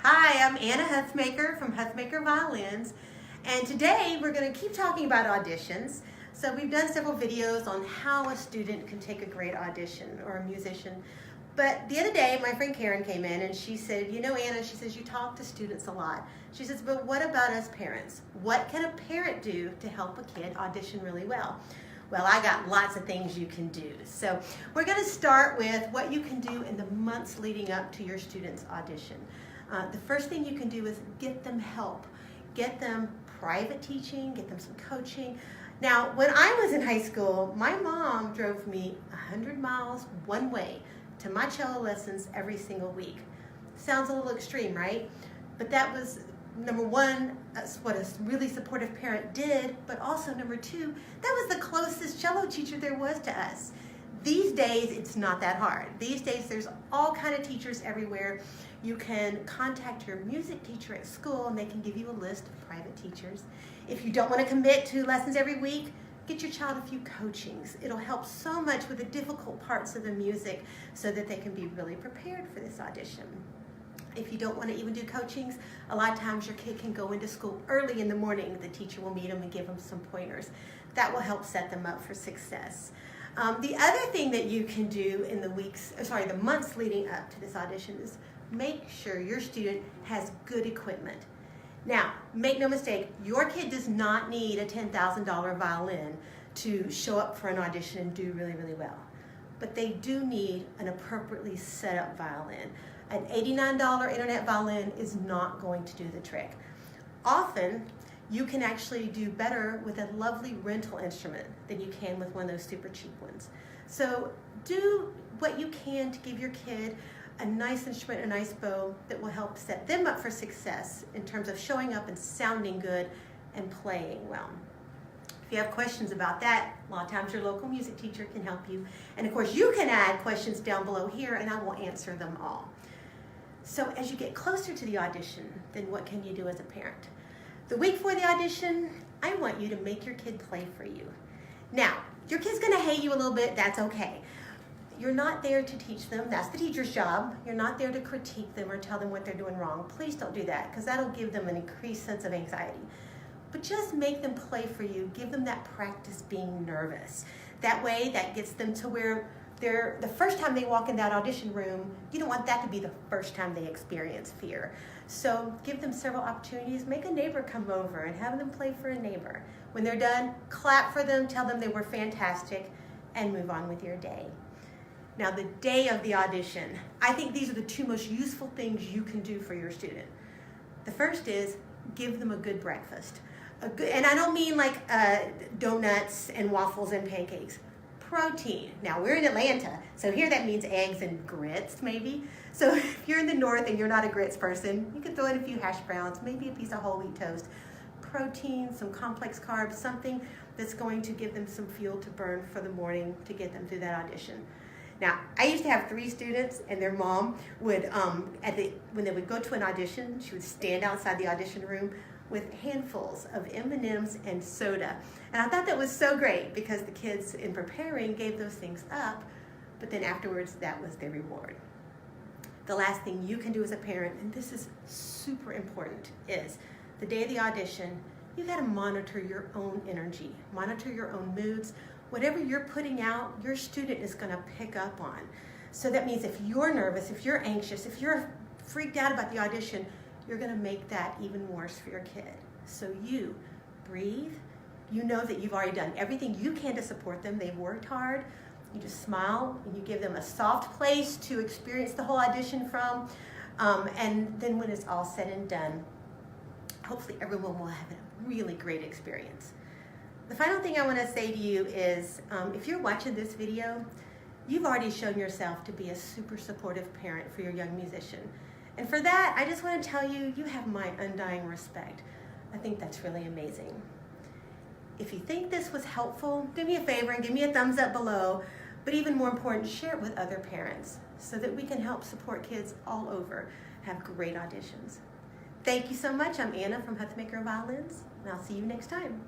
Hi, I'm Anna Huthmaker from Huthmaker Violins, and today we're going to keep talking about auditions. So we've done several videos on how a student can take a great audition or a musician. But the other day, my friend Karen came in and she said, you know, Anna, she says, you talk to students a lot. She says, but what about us parents? What can a parent do to help a kid audition really well? Well, I got lots of things you can do. So we're going to start with what you can do in the months leading up to your student's audition. The first thing you can do is get them help. Get them private teaching, get them some coaching. Now, when I was in high school, my mom drove me 100 miles one way to my cello lessons every single week. Sounds a little extreme, right? But that was, number one, that's what a really supportive parent did, but also number two, that was the closest cello teacher there was to us. These days, it's not that hard. These days, there's all kind of teachers everywhere. You can contact your music teacher at school and they can give you a list of private teachers. If you don't want to commit to lessons every week, get your child a few coachings. It'll help so much with the difficult parts of the music so that they can be really prepared for this audition. If you don't want to even do coachings, a lot of times your kid can go into school early in the morning. The teacher will meet them and give them some pointers. That will help set them up for success. The other thing that you can do in the months leading up to this audition is make sure your student has good equipment. Now, make no mistake, your kid does not need a $10,000 violin to show up for an audition and do really, really well. But they do need an appropriately set up violin. An $89 internet violin is not going to do the trick. Often, you can actually do better with a lovely rental instrument than you can with one of those super cheap ones. So do what you can to give your kid a nice instrument, a nice bow that will help set them up for success in terms of showing up and sounding good and playing well. If you have questions about that, a lot of times your local music teacher can help you. And of course, you can add questions down below here and I will answer them all. So as you get closer to the audition, then what can you do as a parent? The week before the audition, I want you to make your kid play for you. Now, your kid's gonna hate you a little bit, that's okay. You're not there to teach them, that's the teacher's job. You're not there to critique them or tell them what they're doing wrong. Please don't do that, because that'll give them an increased sense of anxiety. But just make them play for you, give them that practice being nervous. That way, that gets them to where the first time they walk in that audition room, you don't want that to be the first time they experience fear. So give them several opportunities. Make a neighbor come over and have them play for a neighbor. When they're done, clap for them, tell them they were fantastic, and move on with your day. Now, the day of the audition, I think these are the two most useful things you can do for your student. The first is give them a good breakfast. And I don't mean like donuts and waffles and pancakes. Protein. Now, we're in Atlanta, so here that means eggs and grits, maybe. So if you're in the north and you're not a grits person, you can throw in a few hash browns, maybe a piece of whole wheat toast. Protein, some complex carbs, something that's going to give them some fuel to burn for the morning to get them through that audition. Now, I used to have 3 students, and their mom would, when they would go to an audition, she would stand outside the audition room with handfuls of M&Ms and soda. And I thought that was so great because the kids in preparing gave those things up, but then afterwards that was their reward. The last thing you can do as a parent, and this is super important, is the day of the audition, you gotta monitor your own energy, monitor your own moods. Whatever you're putting out, your student is gonna pick up on. So that means if you're nervous, if you're anxious, if you're freaked out about the audition, you're gonna make that even worse for your kid. So you breathe. You know that you've already done everything you can to support them. They've worked hard. You just smile and you give them a soft place to experience the whole audition from. And then when it's all said and done, hopefully everyone will have a really great experience. The final thing I want to say to you is, if you're watching this video, you've already shown yourself to be a super supportive parent for your young musician. And for that, I just want to tell you, you have my undying respect. I think that's really amazing. If you think this was helpful, do me a favor and give me a thumbs up below. But even more important, share it with other parents so that we can help support kids all over have great auditions. Thank you so much. I'm Anna from Huthmaker Violins, and I'll see you next time.